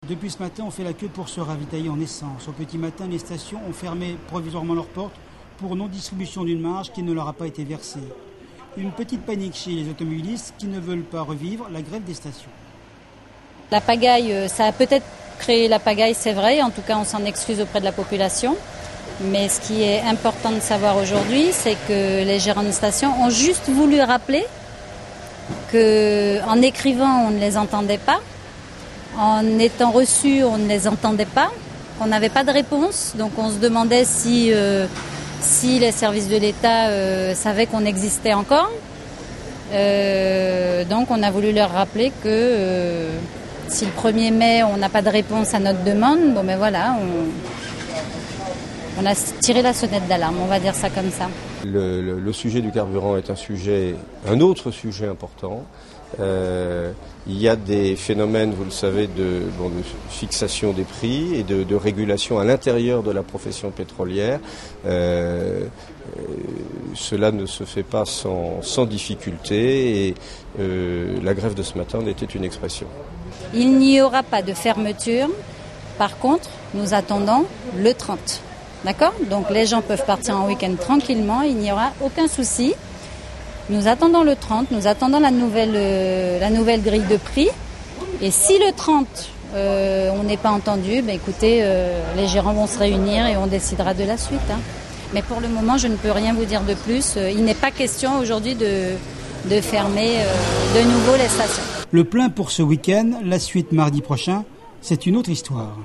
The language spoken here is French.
Depuis ce matin, on fait la queue pour se ravitailler en essence. Au petit matin, les stations ont fermé provisoirement leurs portes pour non-distribution d'une marge qui ne leur a pas été versée. Une petite panique chez les automobilistes qui ne veulent pas revivre la grève des stations. La pagaille, ça a peut-être créé la pagaille, c'est vrai. En tout cas, on s'en excuse auprès de la population. Mais ce qui est important de savoir aujourd'hui, c'est que les gérants de stations ont juste voulu rappeler qu'en écrivant, on ne les entendait pas. En étant reçus, on ne les entendait pas. On n'avait pas de réponse. Donc on se demandait si les services de l'État savaient qu'on existait encore. Donc on a voulu leur rappeler que si le 1er mai, on n'a pas de réponse à notre demande, bon ben voilà, on a tiré la sonnette d'alarme, on va dire ça comme ça. Le sujet du carburant est un autre sujet important. Il y a des phénomènes, vous le savez, de fixation des prix et de régulation à l'intérieur de la profession pétrolière. Cela ne se fait pas sans difficulté et la grève de ce matin en était une expression. Il n'y aura pas de fermeture. Par contre, nous attendons le 30. D'accord ? Donc les gens peuvent partir en week-end tranquillement, il n'y aura aucun souci. Nous attendons le 30, nous attendons la nouvelle grille de prix. Et si le 30, on n'est pas entendu, ben écoutez, les gérants vont se réunir et on décidera de la suite. Hein. Mais pour le moment, je ne peux rien vous dire de plus. Il n'est pas question aujourd'hui de fermer de nouveau les stations. Le plein pour ce week-end, la suite mardi prochain, c'est une autre histoire.